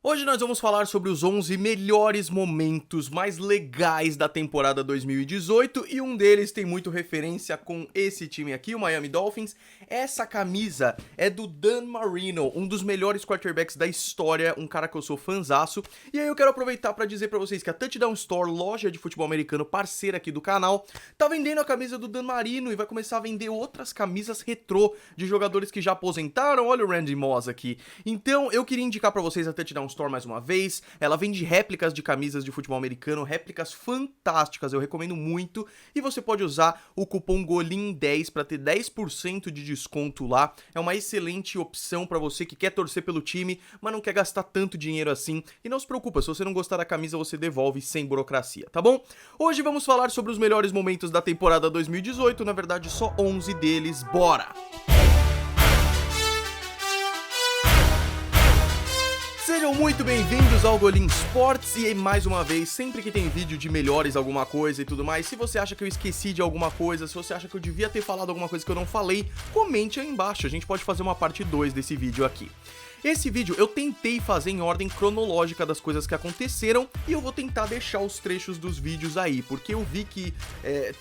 Hoje nós vamos falar sobre os 11 melhores momentos mais legais da temporada 2018 e um deles tem muito referência com esse time aqui, o Miami Dolphins. Essa camisa é do Dan Marino, um dos melhores quarterbacks da história, um cara que eu sou fãzaço. E aí eu quero aproveitar para dizer para vocês que a Touchdown Store, loja de futebol americano parceira aqui do canal, tá vendendo a camisa do Dan Marino e vai começar a vender outras camisas retrô de jogadores que já aposentaram. Olha o Randy Moss aqui. Então eu queria indicar para vocês a Touchdown Store mais uma vez. Ela vende réplicas de camisas de futebol americano, réplicas fantásticas, eu recomendo muito, e você pode usar o cupom GOLIM10 para ter 10% de desconto lá. É uma excelente opção para você que quer torcer pelo time, mas não quer gastar tanto dinheiro assim. E não se preocupa, se você não gostar da camisa, você devolve sem burocracia, tá bom? Hoje vamos falar sobre os melhores momentos da temporada 2018, na verdade só 11 deles, bora! Sejam muito bem-vindos ao Golim Sports e mais uma vez, sempre que tem vídeo de melhores alguma coisa e tudo mais, se você acha que eu esqueci de alguma coisa, se você acha que eu devia ter falado alguma coisa que eu não falei, comente aí embaixo, a gente pode fazer uma parte 2 desse vídeo aqui. Esse vídeo eu tentei fazer em ordem cronológica das coisas que aconteceram e eu vou tentar deixar os trechos dos vídeos aí, porque eu vi que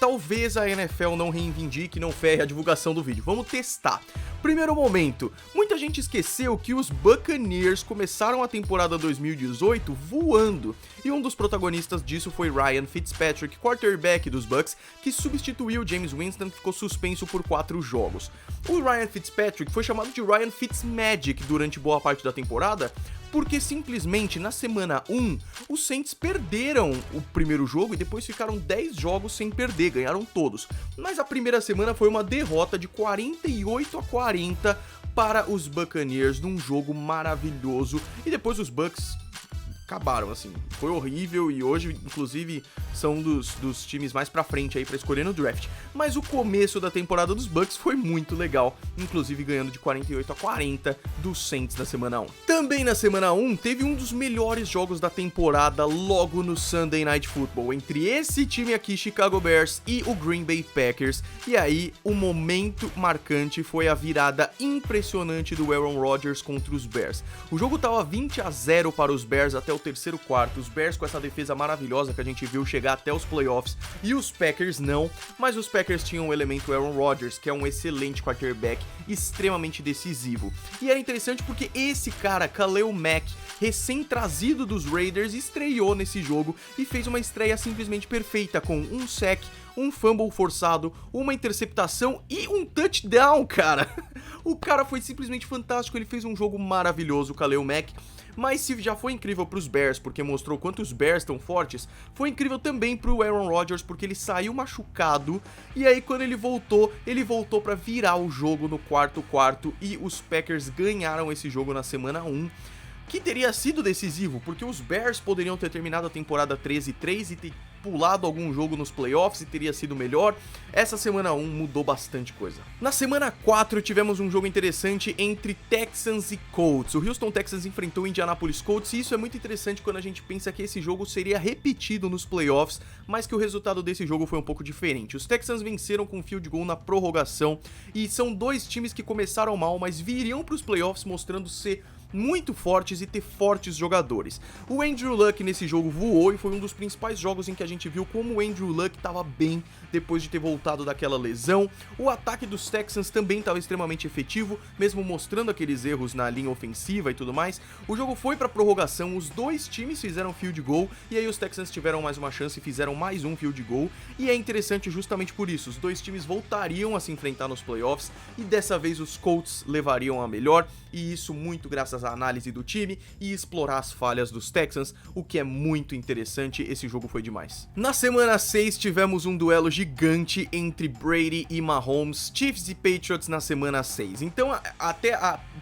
talvez a NFL não reivindique, não ferre a divulgação do vídeo. Vamos testar. Primeiro momento, muita gente esqueceu que os Buccaneers começaram a temporada 2018 voando, e um dos protagonistas disso foi Ryan Fitzpatrick, quarterback dos Bucs, que substituiu James Winston, que ficou suspenso por 4 jogos. O Ryan Fitzpatrick foi chamado de Ryan Fitzmagic durante boa parte da temporada, porque simplesmente na semana 1, os Saints perderam o primeiro jogo e depois ficaram 10 jogos sem perder, ganharam todos. Mas a primeira semana foi uma derrota de 48-40 para os Buccaneers, num jogo maravilhoso, e depois os Bucs acabaram, assim, foi horrível e hoje, inclusive, são dos times mais pra frente aí pra escolher no draft. Mas o começo da temporada dos Bucs foi muito legal, inclusive ganhando de 48-40 dos Saints na semana 1. Também na semana 1 teve um dos melhores jogos da temporada logo no Sunday Night Football, entre esse time aqui, Chicago Bears, e o Green Bay Packers. E aí, o momento marcante foi a virada impressionante do Aaron Rodgers contra os Bears. O jogo tava 20-0 para os Bears até o terceiro quarto, os Bears com essa defesa maravilhosa que a gente viu chegar até os playoffs, e os Packers não, mas os Packers tinham o elemento Aaron Rodgers, que é um excelente quarterback, extremamente decisivo. E era interessante porque esse cara, Khalil Mack, recém-trazido dos Raiders, estreou nesse jogo e fez uma estreia simplesmente perfeita, com um sack, um fumble forçado, uma interceptação e um touchdown, cara. O cara foi simplesmente fantástico, ele fez um jogo maravilhoso, o Khalil Mack. Mas se já foi incrível para os Bears, porque mostrou quanto os Bears estão fortes, foi incrível também para o Aaron Rodgers, porque ele saiu machucado, e aí quando ele voltou para virar o jogo no quarto e os Packers ganharam esse jogo na semana 1, que teria sido decisivo, porque os Bears poderiam ter terminado a temporada 13-3 e ter pulado algum jogo nos playoffs e teria sido melhor. Essa semana 1 mudou bastante coisa. Na semana 4 tivemos um jogo interessante entre Texans e Colts. O Houston Texans enfrentou o Indianapolis Colts, e isso é muito interessante quando a gente pensa que esse jogo seria repetido nos playoffs, mas que o resultado desse jogo foi um pouco diferente. Os Texans venceram com um field goal na prorrogação, e são dois times que começaram mal, mas viriam para os playoffs mostrando ser muito fortes e ter fortes jogadores. O Andrew Luck nesse jogo voou e foi um dos principais jogos em que a gente viu como o Andrew Luck estava bem depois de ter voltado daquela lesão. O ataque dos Texans também estava extremamente efetivo, mesmo mostrando aqueles erros na linha ofensiva e tudo mais. O jogo foi para prorrogação, os dois times fizeram field goal e aí os Texans tiveram mais uma chance e fizeram mais um field goal, e é interessante justamente por isso, os dois times voltariam a se enfrentar nos playoffs e dessa vez os Colts levariam a melhor, e isso muito graças à análise do time e explorar as falhas dos Texans, o que é muito interessante. Esse jogo foi demais. Na semana 6 tivemos um duelo gigante entre Brady e Mahomes, Chiefs e Patriots na semana 6. Então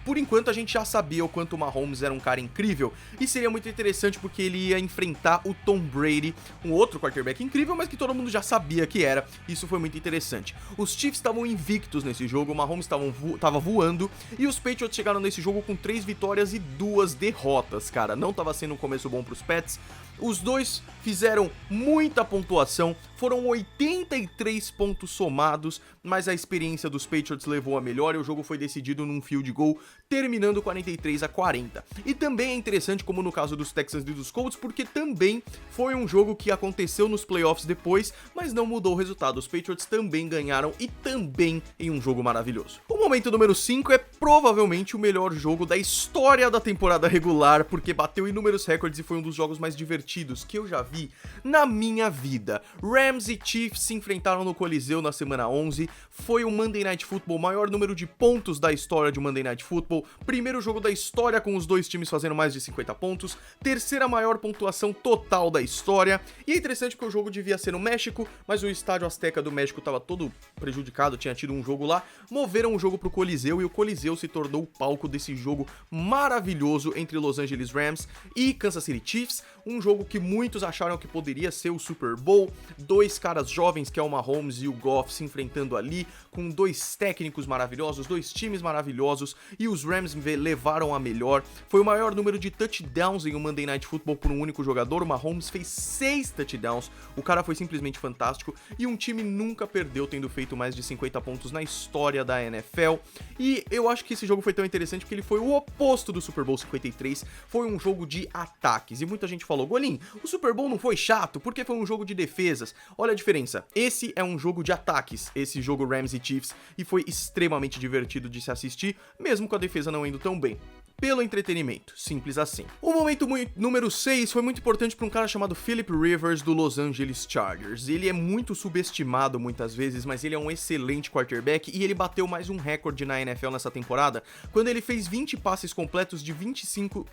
por enquanto a gente já sabia o quanto o Mahomes era um cara incrível, e seria muito interessante porque ele ia enfrentar o Tom Brady, um outro quarterback incrível, mas que todo mundo já sabia que era. Isso foi muito interessante. Os Chiefs estavam invictos nesse jogo, o Mahomes estava voando, e os Patriots chegaram nesse jogo com 3 vitórias e 2 derrotas, cara. Não estava sendo um começo bom pros Pats. Os dois fizeram muita pontuação, foram 83 pontos somados, mas a experiência dos Patriots levou a melhor e o jogo foi decidido num field goal, terminando 43-40. E também é interessante, como no caso dos Texans e dos Colts, porque também foi um jogo que aconteceu nos playoffs depois, mas não mudou o resultado. Os Patriots também ganharam e também em um jogo maravilhoso. O momento número 5 é provavelmente o melhor jogo da história da temporada regular, porque bateu inúmeros recordes e foi um dos jogos mais divertidos que eu já vi na minha vida. Rams e Chiefs se enfrentaram no Coliseu na semana 11, foi o Monday Night Football, maior número de pontos da história de Monday Night Football, primeiro jogo da história com os dois times fazendo mais de 50 pontos, terceira maior pontuação total da história, e é interessante porque o jogo devia ser no México, mas o estádio Azteca do México estava todo prejudicado, tinha tido um jogo lá, moveram o jogo pro Coliseu e o Coliseu se tornou o palco desse jogo maravilhoso entre Los Angeles Rams e Kansas City Chiefs, um jogo que muitos acharam que poderia ser o Super Bowl, dois caras jovens, que é o Mahomes e o Goff, se enfrentando ali, com dois técnicos maravilhosos, dois times maravilhosos, e os Rams levaram a melhor. Foi o maior número de touchdowns em um Monday Night Football por um único jogador. O Mahomes fez 6 touchdowns, o cara foi simplesmente fantástico, e um time nunca perdeu tendo feito mais de 50 pontos na história da NFL, e eu acho que esse jogo foi tão interessante porque ele foi o oposto do Super Bowl 53, foi um jogo de ataques, e muita gente falou, Golim, o Super Bowl não foi chato porque foi um jogo de defesas. Olha a diferença, esse é um jogo de ataques, esse jogo Rams e Chiefs, e foi extremamente divertido de se assistir, mesmo com a defesa não indo tão bem. Pelo entretenimento, simples assim. O momento número 6 foi muito importante para um cara chamado Philip Rivers do Los Angeles Chargers. Ele é muito subestimado muitas vezes, mas ele é um excelente quarterback e ele bateu mais um recorde na NFL nessa temporada, quando ele fez 20 passes completos de 25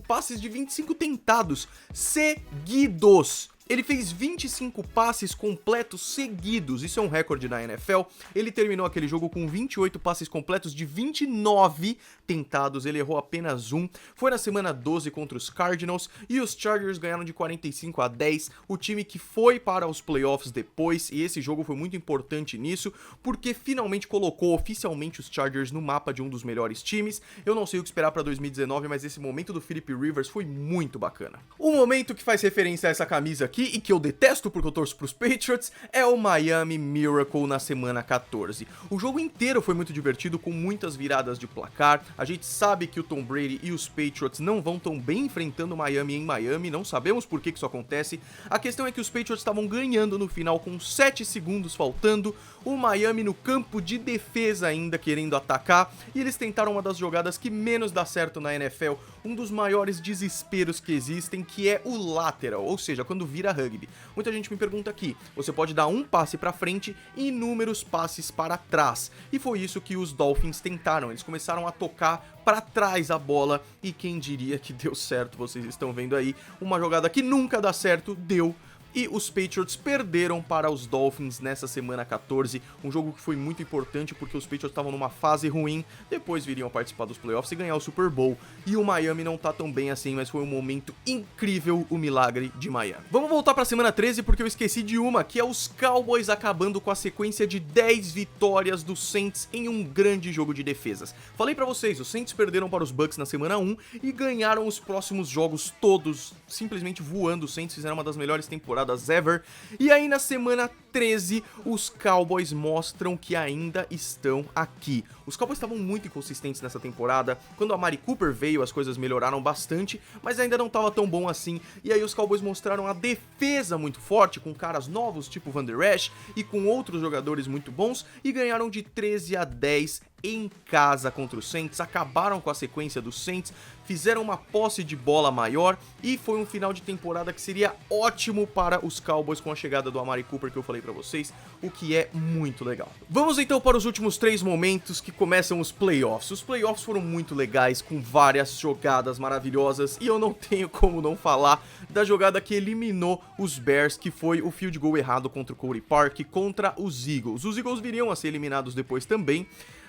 passes de 25 tentados seguidos. Ele fez 25 passes completos seguidos, isso é um recorde na NFL. Ele terminou aquele jogo com 28 passes completos de 29 tentados, ele errou apenas um. Foi na semana 12 contra os Cardinals e os Chargers ganharam de 45-10, o time que foi para os playoffs depois, e esse jogo foi muito importante nisso, porque finalmente colocou oficialmente os Chargers no mapa de um dos melhores times. Eu não sei o que esperar para 2019, mas esse momento do Philip Rivers foi muito bacana. O momento que faz referência a essa camisa aqui, e que eu detesto porque eu torço pros Patriots, é o Miami Miracle na semana 14. O jogo inteiro foi muito divertido, com muitas viradas de placar. A gente sabe que o Tom Brady e os Patriots não vão tão bem enfrentando o Miami em Miami, não sabemos por que isso acontece. A questão é que os Patriots estavam ganhando no final com 7 segundos faltando, o Miami no campo de defesa ainda querendo atacar, e eles tentaram uma das jogadas que menos dá certo na NFL, um dos maiores desesperos que existem, que é o lateral, ou seja, quando vira rugby. Muita gente me pergunta aqui, você pode dar um passe para frente e inúmeros passes para trás, e foi isso que os Dolphins tentaram. Eles começaram a tocar para trás a bola, e quem diria que deu certo? Vocês estão vendo aí, uma jogada que nunca dá certo, deu. E os Patriots perderam para os Dolphins nessa semana 14, um jogo que foi muito importante porque os Patriots estavam numa fase ruim, depois viriam participar dos playoffs e ganhar o Super Bowl, e o Miami não tá tão bem assim, mas foi um momento incrível, o milagre de Miami. Vamos voltar para a semana 13 porque eu esqueci de uma, que é os Cowboys acabando com a sequência de 10 vitórias dos Saints em um grande jogo de defesas. Falei para vocês, os Saints perderam para os Bucks na semana 1 e ganharam os próximos jogos todos, simplesmente voando. Os Saints fizeram uma das melhores temporadas ever, e aí na semana 13 os Cowboys mostram que ainda estão aqui. Os Cowboys estavam muito inconsistentes nessa temporada, quando a Amari Cooper veio as coisas melhoraram bastante, mas ainda não estava tão bom assim, e aí os Cowboys mostraram a defesa muito forte, com caras novos tipo Van Der Esch e com outros jogadores muito bons, e ganharam de 13-10 em casa contra os Saints, acabaram com a sequência dos Saints, fizeram uma posse de bola maior, e foi um final de temporada que seria ótimo para os Cowboys com a chegada do Amari Cooper que eu falei pra vocês, o que é muito legal. Vamos então para os últimos 3 momentos que começam os playoffs. Os playoffs foram muito legais, com várias jogadas maravilhosas, e eu não tenho como não falar da jogada que eliminou os Bears, que foi o field goal errado contra o Cody Park contra os Eagles. Os Eagles viriam a ser eliminados depois também,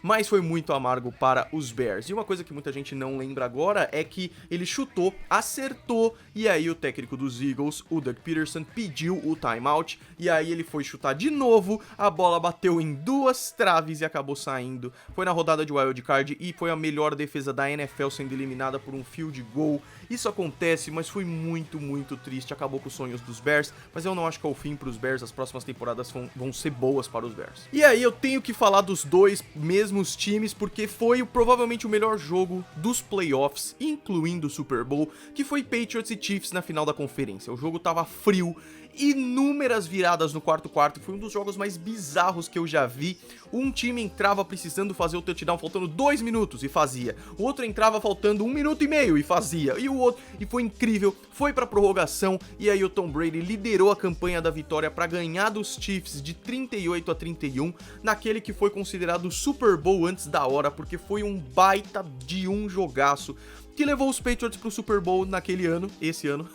mas foi muito amargo para os Bears. E uma coisa que muita gente não lembra agora é que ele chutou, acertou, e aí o técnico dos Eagles, o Doug Peterson, pediu o timeout, e aí ele foi chutar de novo, a bola bateu em 2 traves e acabou saindo. Foi na rodada de wild card e foi a melhor defesa da NFL sendo eliminada por um field goal. Isso acontece, mas foi muito, muito triste, acabou com os sonhos dos Bears, mas eu não acho que é o fim para os Bears, as próximas temporadas vão ser boas para os Bears. E aí eu tenho que falar dos dois mesmos times, porque foi provavelmente o melhor jogo dos playoffs, incluindo o Super Bowl, que foi Patriots e Chiefs na final da conferência. O jogo tava frio, inúmeras viradas no quarto quarto, foi um dos jogos mais bizarros que eu já vi. Um time entrava precisando fazer o touchdown faltando 2 minutos e fazia, o outro entrava faltando 1 minuto e meio e fazia, e o outro, e foi incrível, foi pra prorrogação, e aí o Tom Brady liderou a campanha da vitória pra ganhar dos Chiefs de 38-31, naquele que foi considerado o Super Bowl antes da hora, porque foi um baita de um jogaço, que levou os Patriots pro Super Bowl naquele ano, esse ano,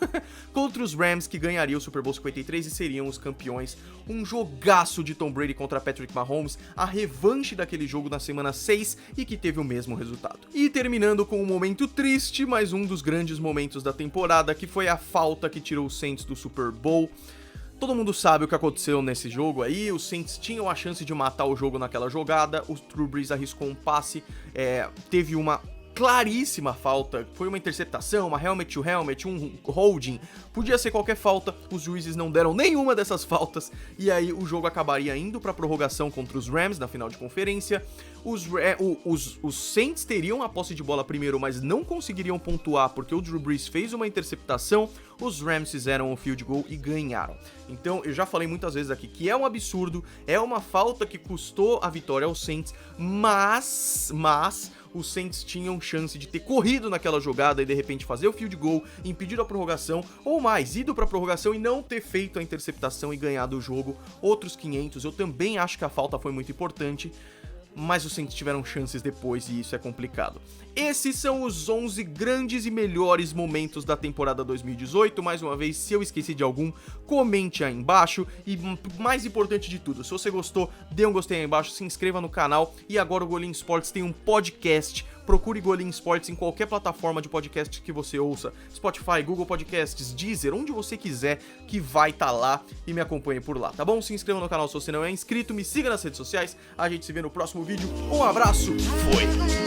contra os Rams, que ganhariam o Super Bowl 53 e seriam os campeões. Um jogaço de Tom Brady contra Patrick Mahomes, a revanche daquele jogo na semana 6 e que teve o mesmo resultado. E terminando com um momento triste, mas um dos grandes momentos da temporada, que foi a falta que tirou os Saints do Super Bowl. Todo mundo sabe o que aconteceu nesse jogo aí, os Saints tinham a chance de matar o jogo naquela jogada, o Drew Brees arriscou um passe, teve uma claríssima falta, foi uma interceptação, uma helmet to helmet, um holding, podia ser qualquer falta, os juízes não deram nenhuma dessas faltas, e aí o jogo acabaria indo pra prorrogação contra os Rams na final de conferência. Os Saints teriam a posse de bola primeiro, mas não conseguiriam pontuar porque o Drew Brees fez uma interceptação, os Rams fizeram um field goal e ganharam. Então, eu já falei muitas vezes aqui que é um absurdo, é uma falta que custou a vitória aos Saints, mas os Saints tinham chance de ter corrido naquela jogada e de repente fazer o field goal, impedido a prorrogação, ou mais, ido pra prorrogação e não ter feito a interceptação e ganhado o jogo. Outros 500, eu também acho que a falta foi muito importante, mas os Saints tiveram chances depois e isso é complicado. Esses são os 11 grandes e melhores momentos da temporada 2018. Mais uma vez, se eu esqueci de algum, comente aí embaixo. E mais importante de tudo, se você gostou, dê um gostei aí embaixo, se inscreva no canal. E agora o Golim Sports tem um podcast. Procure Golim Sports em qualquer plataforma de podcast que você ouça. Spotify, Google Podcasts, Deezer, onde você quiser, que vai estar lá, e me acompanhe por lá, tá bom? Se inscreva no canal se você não é inscrito, me siga nas redes sociais. A gente se vê no próximo vídeo. Um abraço, foi!